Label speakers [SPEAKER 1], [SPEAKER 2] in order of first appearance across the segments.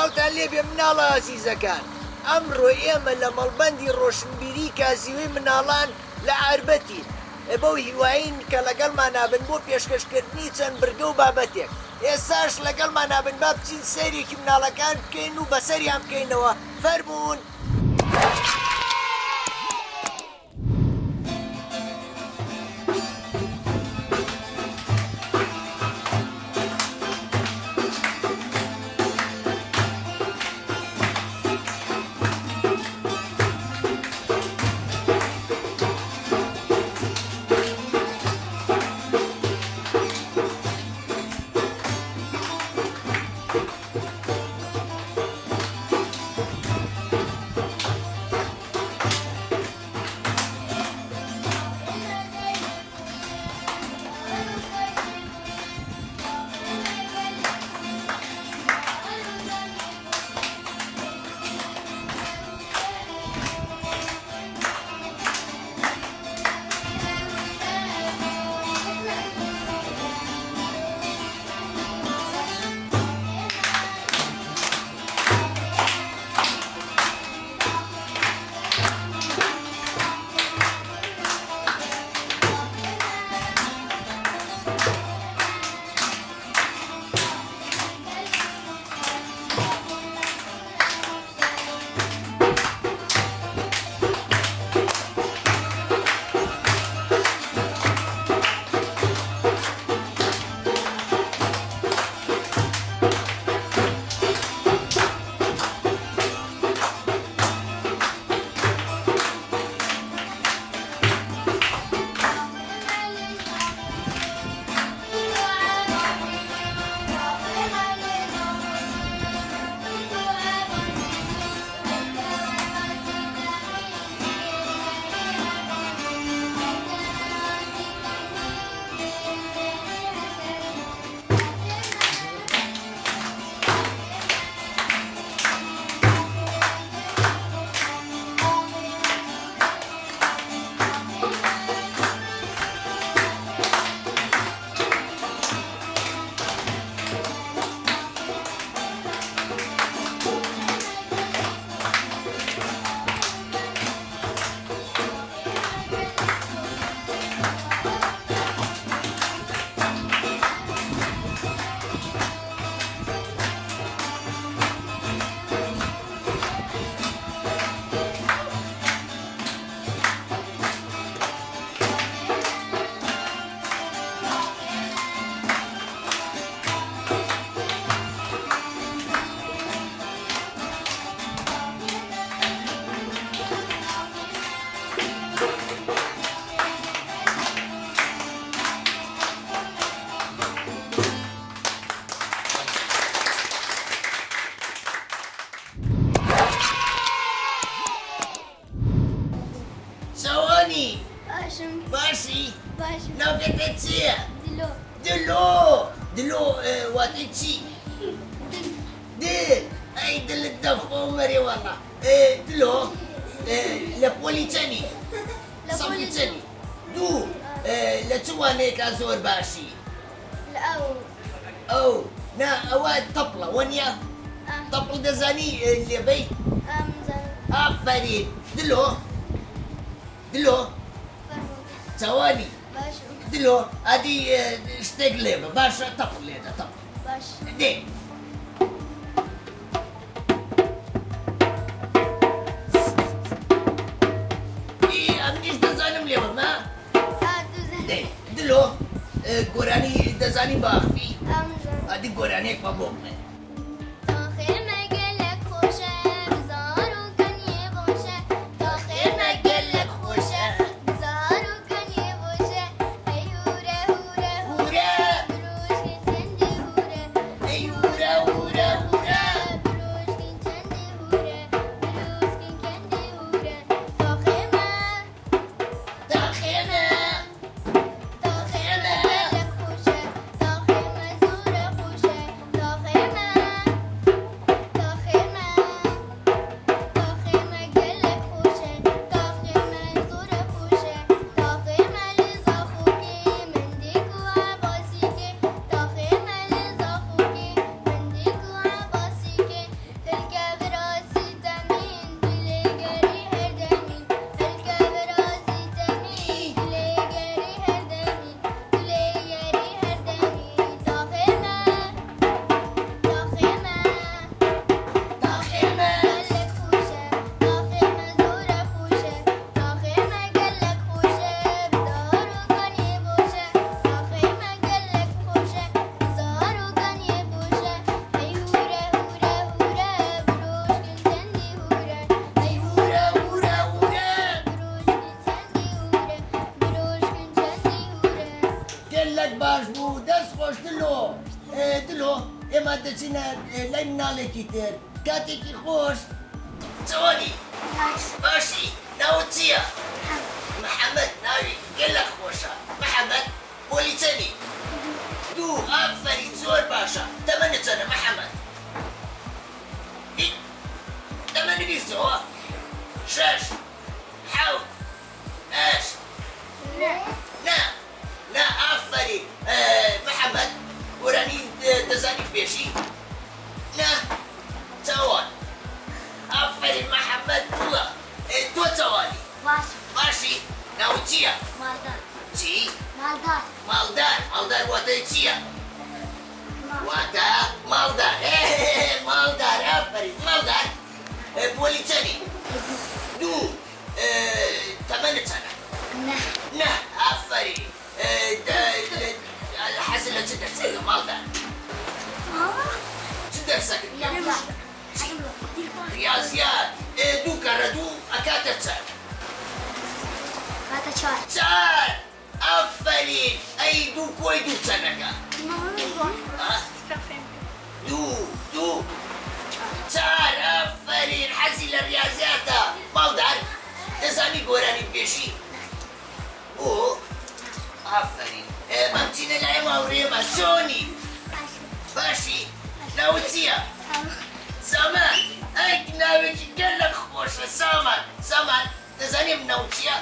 [SPEAKER 1] سڵاوتان لێبێ مناڵە ئازیزەکان، ئەمڕۆ ئێمە لە مەڵبەندی ڕۆشنبیری کازیوەی مناڵان لە عەربەتین بەو هیواین کە لەگەڵمان نابن بۆ پێشکەشکردنی چەند بردە و بابەتێک. ئێستاش لەگەڵمان نابن با بچین سەیرێکی مناڵەکان بکەین و بەسەریان بکەینەوە. فەرموون. چییە؟ دلۆ واتەی چی؟ دل ئەی دلت دەخۆ مەرێ وەڵا دلۆ لە پۆلی چەنی؟ سەفی چەنی؟ دوو لە چ وانەیەکە زۆر باشی؟ ئەو نا ئەوە تەپڵە وەنیە؟ تەپڵ دەزانی لێبەی؟ ئافەرین دلۆ چاوانی دلۆ ئادی شتێک لێبە باشە تەپڵ لێدە تەپڵ دێ ئەم نیش دەزانم لێبە ما دێ دلۆ گۆرانی دەزانی باخفی ئادی گۆرانێکمە بۆ بڵێ ئێمە دەچینە لای مناڵێکی تر کاتێکی خۆش چۆنی باشی ناوت چییە؟ محەممەد ناوی گەلە خۆشە محەممەد پۆلی چەنی؟ دوو ئافەرین زۆر باشە تەمەنە چەنە محەممەد؟ تەمەنە بیستەوە؟ شەش حەوت هەشت نا ئافەرین محەممەد گۆرانی دەزانی پێشی؟ نا چاوان ئافەرین محەممەد وڵە تۆ چاوانی باشی ناوت چییە؟ چی؟ ماڵدار واتای چییە؟ واتە ماڵدار ماڵدار ئافەرین ماڵدار پۆلی چەنی؟ دوو تەمەنە چەنە؟ نا ئافەرین حەزت لە چ دەرسێکە ماڵدار؟ چ دەرسەکە؟ ریاضیات دوو کەڕە دوو ئەکاتە چەند؟ چار ئافەرین ئەی دوو کۆی دوو چەندەکە؟ دوو چار ئافەرین حەزی لە ریاضیاتە ماڵدار دەزانی گۆرانی پێشی؟ ئافەرین مەم چینە لای ماوڕێمە چۆنی؟ باشی ناوت چییە؟ سامان ئەی ناوێکی گەلە خۆشە سامان دەزانیم ناو چییە؟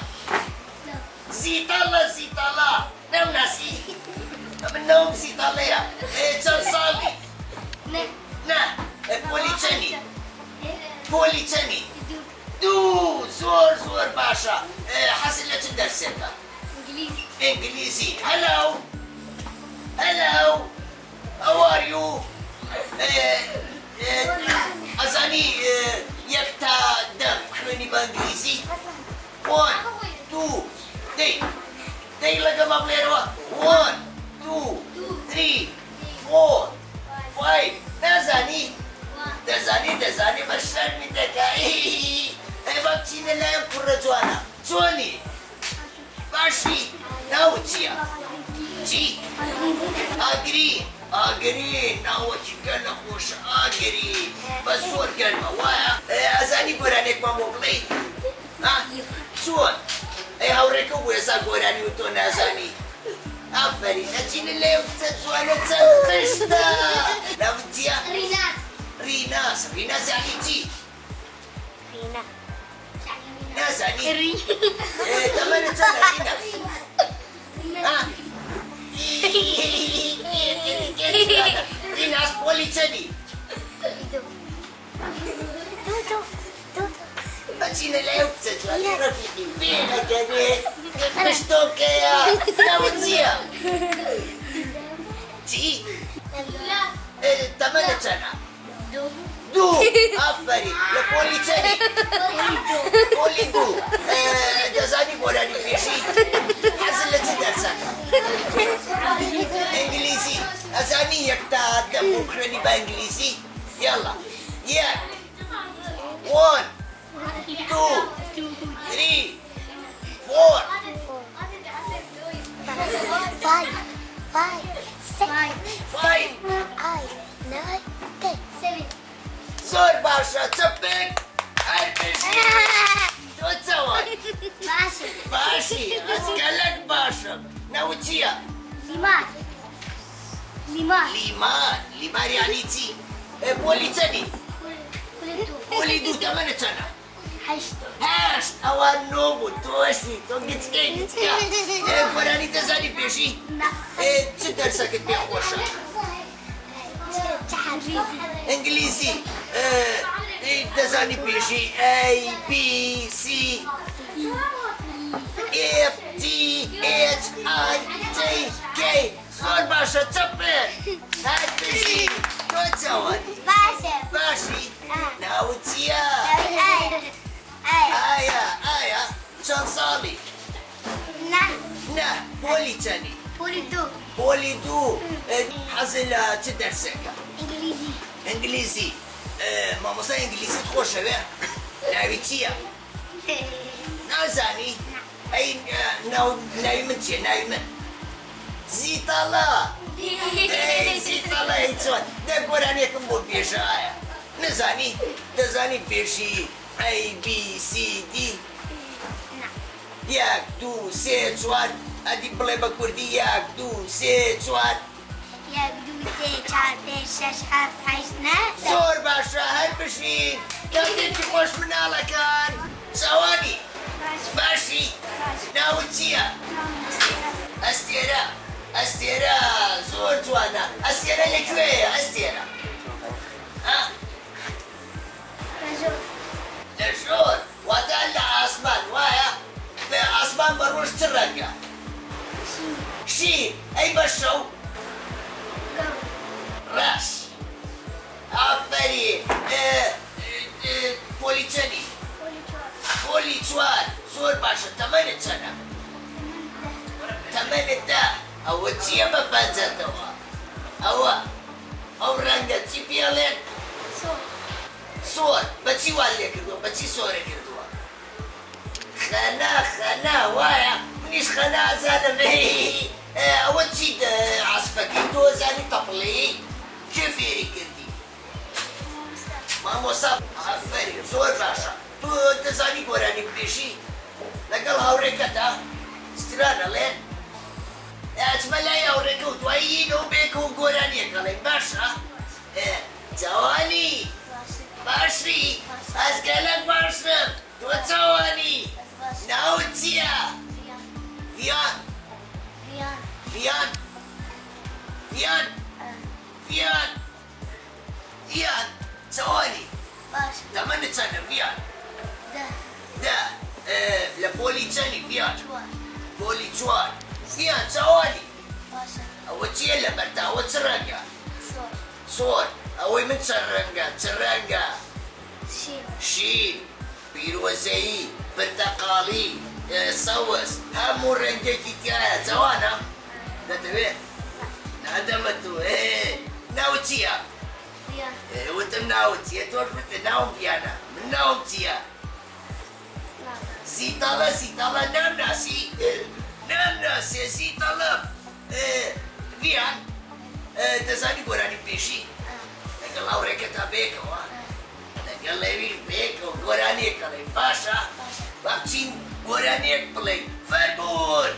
[SPEAKER 1] زیتەڵە نەوناسی؟ من ناوم زیتەڵەیە چەند ساڵی؟ نا پۆلی چەنی؟ دوو زۆر باشە حەزت لە چ دەرسێکە؟ ئینگلیزی هەلو how are you ئەزانی یەک تا دەم خوێنی بە ئینگلیزی؟ 1 2 دەی لەگەڵ بڵێرەوە 1 2 3 4 5 نازانی؟ دەزانی بە شەرمی دەکایی ئەیبا بچینە لایەن کوڕە جوانە چۆنی؟ باشی ناوت چییە؟ چی؟ ئاگرین ناوەکی گەلە خۆشە ئاگرین بە زۆر گەرمە وایە؟ ئەزانی گۆرانێکمان بۆ بڵێ؟ چۆن؟ ئەی هاوڕێکە بوو ێستا گۆرانی و تۆ نازانی؟ ئافەرین ئەچینە لێو جوانە چەند خشتە ناوت چییە؟ ڕیناس ڕیناس یعنی چی؟ نازانی؟ تەمەنت چەندە ڕیناس؟ ڕیناس پۆلی چەندی؟ بەچینە لێو بچە جوانە ڕەفیقی بێنەگەنێ خشتۆکەیە ناوت چییە؟ چی؟ تەمەنە چەندە؟ دوو ئافەرین لە پۆلی چەندی؟ پۆلی دوو دەزانی گۆرانی پێشی حەزت لە چ دەرسەکە؟ ئینگلیزی ئەزانی یەک تا دە بۆ خوێنی بە ئینگلیزی یاڵا یەک one 2 3 4 5 زۆر باشە چەپێک هەرپێشی تۆ چەوە باشی ئەسکەلەک باشم ناوت چییە؟ لیمان یعنی چی؟ پۆلی چەندی؟ پۆلی دوو تەمەنە چەندە؟ هەشت ئەوان نۆ بوو تۆشی تۆ گچکەی گچکە گۆرانی دەزانی پێشی؟ چ دەرسەکەت پێ خۆشە؟ ئینگلیزی دەزانی پێشی A B C F G H I J K زۆر باشە چەپێک هەرپێشی تۆ چاوانی باشی ناوت چییە؟ ئایا چەند ساڵی؟ نا پۆلی چەندی؟ پۆلی دوو حەزت لە چ دەرسێکە؟ ئینگلیزی مامۆستای ئینگلیزیت خۆشەوێ؟ ناوی چییە؟ نازانی؟ ئەی ناوی من چییە ناوی من؟ زیتەڵە زیتەڵە هیچ چۆن دە گۆرانێکم بۆ پێشە ئایا نەزانی؟ دەزانی پێشی A B C D یەک دوو سێ چوار ئەدی بڵێ بە کوردی یەک دوو سێ چوار زۆر باشە هەرپشین کەمێکی خۆش مناڵەکان چاوانی باشی ناوت چییە؟ ئەستێرە زۆر جوانە ئەستێرە لەکوێیە ئەستێرە؟ لە ژۆر واتە لە ئاسمان وایە؟ بە ئاسمان بە ڕۆژ چ ڕەنگە؟ شین ئەی بە شەو؟ ڕاش ئافەرین پۆلی چەندی؟ پۆلی چوار زۆر باشە تەمەنت چەندە؟ تەمەنت دا ئەوە چییە بە پەنجەتەوە؟ ئەو ڕەنگە چی پێڵێن؟ سۆر بەچی وان لێ کردووە بەچی سۆرە کردووە؟ خەنا وایە منیش خەنا ئەزانم ئەوە چی عەسپەکەی تۆ زانی تەپڵەیەی کێ فێری کردی؟ مامۆستا ئافەرین زۆر باشە تۆ دەزانی گۆرانی پێشی لەگەڵ هاوڕێکەتە سترا دەڵێن ئەچمە لای هاوڕێکە و دواییینە و بێکە و گۆرانیەکەڵێن باشە؟ جوانی باشی ئەزگەلەک باشم تۆ چاوانی ناوت چییە؟ ڤیان چاوانی تەمەنت چەندە ڤیان؟ لە پۆلی چەندی ڤیان؟ پۆلی چوار ڤیان چاوانی ئەوە چییە لە بەرداوە چ ڕەنگە؟ سۆر ئەوەی من چەند ڕەنگە چ ڕەنگە؟ شین پیرۆزەیی پرتەقاڵی سەوز هەموو ڕەنگێکی تایە جوانە دەتەوێت؟ نادەمە تو ناوت چییە؟ وتم ناوت چییە تۆش بتە ناوم ڤیانە من ناوم چییە؟ زیتەڵە نامناسی؟ نامناسێ زیتەڵە ڤیان دەزانی گۆرانی پێشی؟ لەگەڵ هاوڕێکەتا بێکەوە لەگەڵ لەوی بێکەوە گۆرانیەکەڵێ باشە؟ با بچین گۆرانیەک بڵێ فەرموون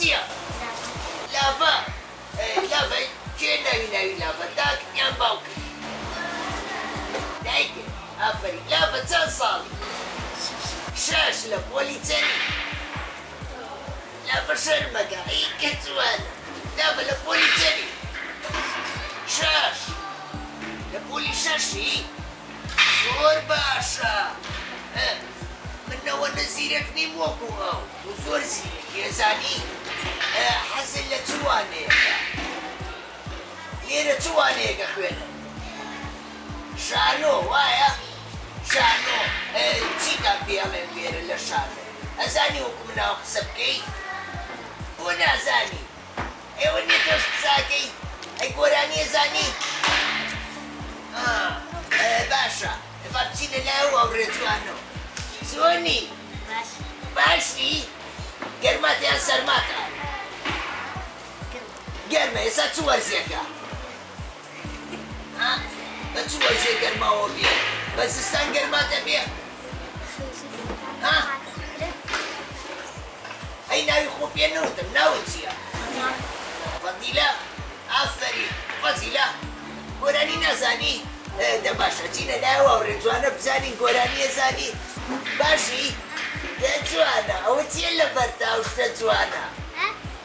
[SPEAKER 1] چییە؟ لافە لافە کێ ناوی لافە داکتیان باوکە دایکە ئافرین لافە چەند ساڵی؟ 6 لە پۆلی چەنی؟ لافە شەرمەکە کە جوانە لافە لە پۆلی چەنی؟ 6 لە پۆلی 6ی؟ زۆر باشە منەوە نەزیرەک نیم وەکو ئەو و زۆر زیرەکی ئەزانی حەزت لە چ وانەیەکە؟ لێرە چ وانەیەکە خوێنن؟ شانۆ وایە؟ شانۆ چیتان پێڵێن لێرە لە شانۆ؟ ئەزانی وەکو مناوە قسە بکەی؟ بۆ نازانی؟ ئێوە نێتۆش قساکەی؟ ئەی گۆرانی ئەزانی؟ باشە با بچینە لایەوە ئەو ڕێجوانەوە زۆنی باشی گەرماتیان سەرماتە گەرمە ئێستا چ وەرزێکە بە چ وەرزێ گەرماوە بێ بە زستان گەرماتە بێ ئەی ناوی خۆ پێ نەوتم ناوت چییە فەزیلە ئافەرین فەزیلە گۆرانی نازانی دە باشە چینە لایەوە ئەو ڕێجوانە بزانین گۆرانی ئەزانی باشی جوانە ئەوە چییە لە بەرتا و شتە جوانە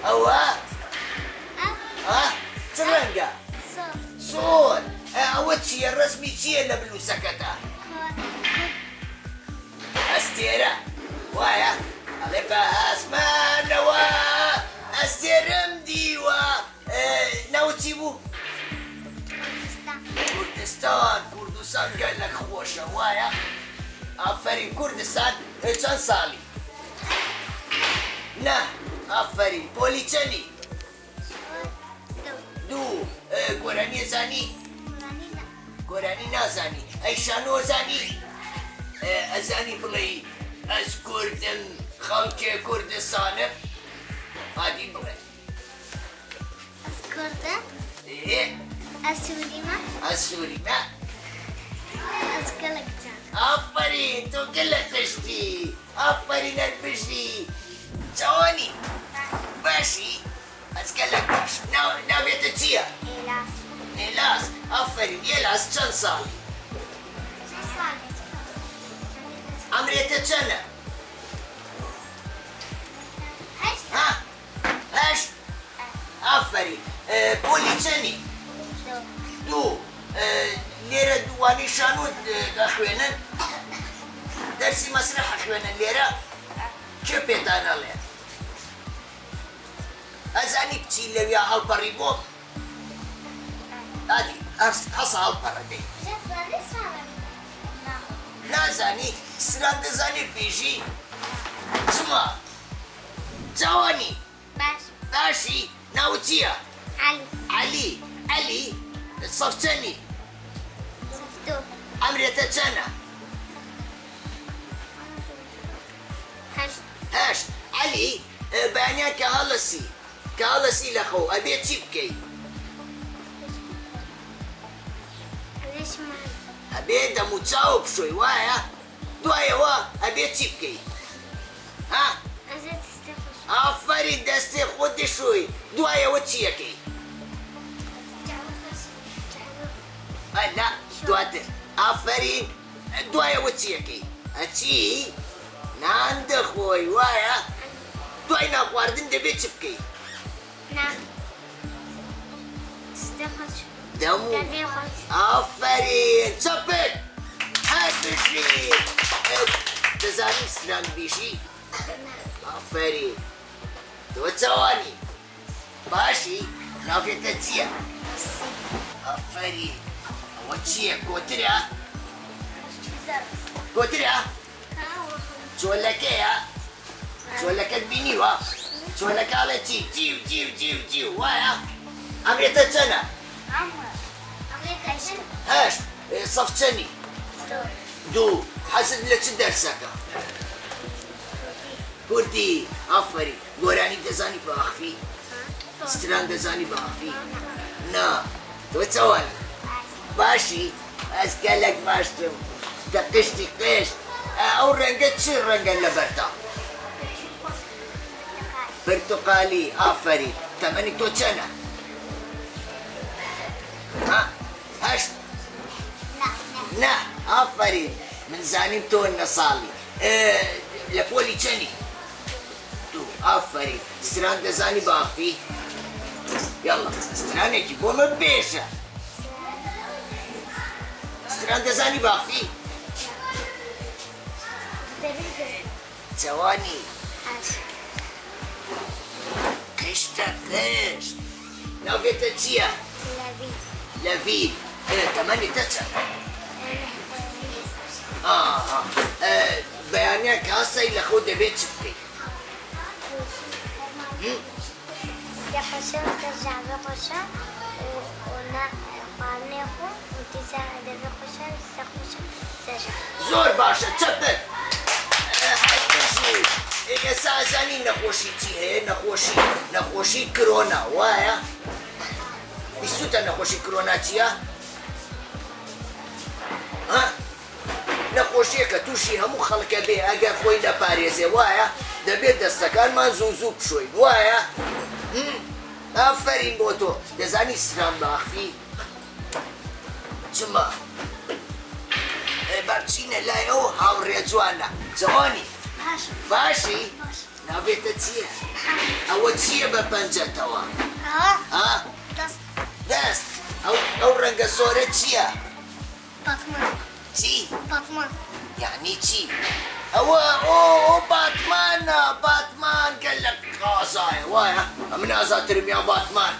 [SPEAKER 1] ئەوە چ ڕەنگە زۆر ئەوە چییە ڕسمی چییە لە بلووسەکەتە ئەستێرە وایە ئەڵێ بە ئاسمانەوە ئەستێرم دیوە ناوت چی بوو کوردستان گەلێک خۆشە وایە ئافەرین کوردستان چەند ساڵی نا ئافەرین پۆلی چەندی دوو گۆرانی ئەزانی گۆرانی نازانی ئەی شانۆ ئەزانی ئەزانی بڵێی ئەس کوردم خەڵکێ کوردستانم هادی بڵێ
[SPEAKER 2] ئەس کوردم ئەسووریمە ئەسووریمە ئەس گەلێکجان
[SPEAKER 1] ئافەرین تۆ گەلە قشتی ئافەرین هەرپشتی چاوانی باشی ئەس گەلێک باش ناوێتە چییە؟
[SPEAKER 2] ئێلاس
[SPEAKER 1] ئێلاس ئافەرین ئێلاس چەند ساڵ؟ ئەمرێتە چەندە؟ 8 ئافەرین پۆلی چەندی؟ دوو لێرە دووانی شانۆت دەخوێنن دەرسی مەسرح خوێنن لێرە کێ پێتان ئەڵێ ئەزانی بچی لەویا هەڵپەڕی بۆ ئادی هەسە هەڵپەڕە دەی نازانی سران دەزانی پێشی چما چاوانی باشی ناوت چییە؟ عەلی سەف چەندی؟ ئەمرێتە چەندە؟ 8 عەلی بەیانیان کە هەڵەسی لە خەو ئەبێ چی بکەی؟ ئەبێ دەم و چاوە بشۆی وایە؟ دوایەوە ئەبێ چی بکەی؟ ئافەرین دەستێ خۆت دەشۆی دوایەوە چیەکەی؟ نا دواتر ئافەرین دوایەوە چیەکەی؟ ئەچی نان دەخۆی وایە؟ دوای ناخواردن دەبێت چ بکەی؟ دەم و ئافەرین چەپت هەر بشی دەزانی سلام بیشی؟ ئافەرین تۆ چاوانی باشی ناوێتە چییە؟ ئافەرین ئەوە چییە کۆترە؟ کۆترە؟ چۆلەکەیە؟ چۆلەکەت بینیوە؟ چۆلەکاڵە چی؟ جیو وایە؟ ئەمرێتە چەندە؟ 8 سەف چەندی؟ 2 حەزت لە چ دەرسەکە؟ کوردی ئافەرین گۆرانی دەزانی بە ئەخفی؟ ستران دەزانی بە ئەخفی؟ نا تۆ چاوانی باشی ئەس گەلێک باشتم دە قشتی قشت ئەو ڕەنگە چ ڕەنگە لە بەردا؟ برتقالی ئافەری تەمەنی تۆ چەنە؟ هەشت نه ئافەرین من زانیم تۆ نە ساڵی لە پۆلی چەنی؟ دوو ئافەرین ستران دەزانی باخفی؟ یاڵا سترانێکی بۆ من بێژە ستران دەزانی باخفی؟ جوانی قشتە قشت ناوێتە چییە؟ لەڤید تەمەنی تەچە؟ بەیانیان کە هەستەی لە خۆ دەبێت چ بکەیت؟
[SPEAKER 2] يخشى ترجع بخشى وقارني خو وتسع دبي خشى استخشى ترجع
[SPEAKER 1] زۆر باشە چەپت ئێستا ئەزانی نەخۆشی چی هەیە نەخۆشی کرۆنا وایە؟ بیستوتە نەخۆشی کرۆنا چییە؟ نەخۆشیە کە تووشی هەموو خەڵکە بێ ئەگەر خۆی نەپارێزێ وایە دەبێت دەستەکانمان زوو زوو بشۆین وایە؟ ئافەرین بۆ تۆ دەزانی ستران باخفی؟ چما؟ بەرچینە لای ئەو هاوڕێ جوانە جوانی باشی؟ ناوێتە چییە؟ ئەوە چییە بە پەنجەتەوە؟ دەست ئەو ڕەنگە سۆرە چییە؟
[SPEAKER 2] باتمان
[SPEAKER 1] چی؟
[SPEAKER 2] باتمان
[SPEAKER 1] یعنی چی؟ ئەوە ئۆ باتمانە باتمان کە لە قازایە وایە؟ من ئازاترم یا باتمان؟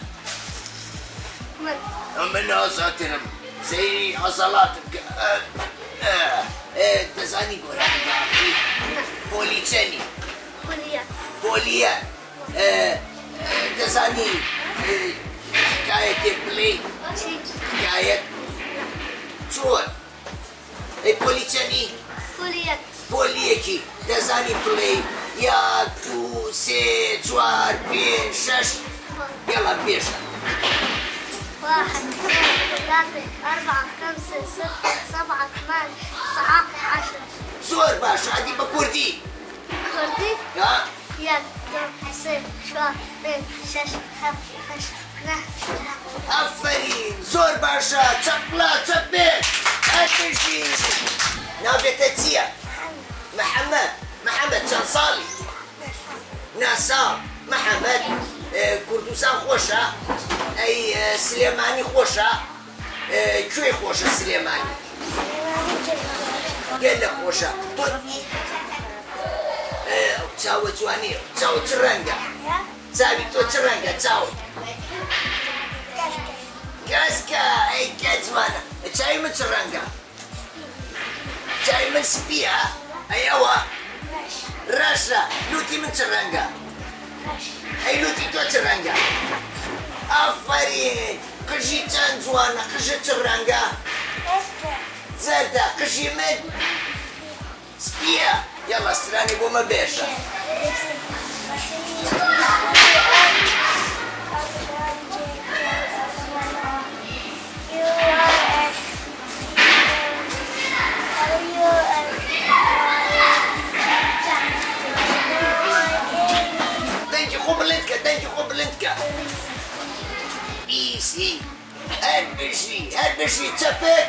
[SPEAKER 1] من ئازاترم سەیری عەزەڵاتم کە دەزانی گۆرانی باخفی؟ پۆلی چەنی؟ پۆلیە دەزانی تکایە تێک بڵێ؟ تکایەت چۆن؟ ئەی پۆلی چەنی؟ پۆلیەکی دەزانی بڵێ یەک دوو سێ چوار پێنج شەش یاڵا بێژە
[SPEAKER 2] واحد اثنين ثلاثة أربعة خمسة ستة سبعة ثمانية تسعة عشرة
[SPEAKER 1] زۆر باشە ئەدی بە کوردی
[SPEAKER 2] كردي يك دو سه چوار پنج شش هفت هشت نه
[SPEAKER 1] ئەفەرین زۆر باشە چەپڵا چەپێت ئەتشی ناوێتە چییە؟ محەممەد چەند ساڵی؟ ناساڵ محەممەد کوردستان خۆشە؟ ئەی سلێمانی خۆشە؟ کوێی خۆشە سلێمانی؟ گەلە خۆشە تۆ چاوە جوانیە چاوە چ ڕەنگە؟ چاوی تۆ چ ڕەنگە چاوت؟ گەسکە ئەی کە جوانە چاوی من چ ڕەنگە؟ چاوی من سپیە؟ ئەی ئەوە؟ ڕەشە لوتی من چ ڕەنگە؟ ئەی لوتی تۆ چ ڕەنگە؟ ئافەرین قژی چەند جوانە قژە چ ڕەنگە؟ زەردە قژی من سپیە یاڵا سترانی بۆ مە بێشە دەنگی خۆ بڵندکە بیسی هەر بژی چەپێک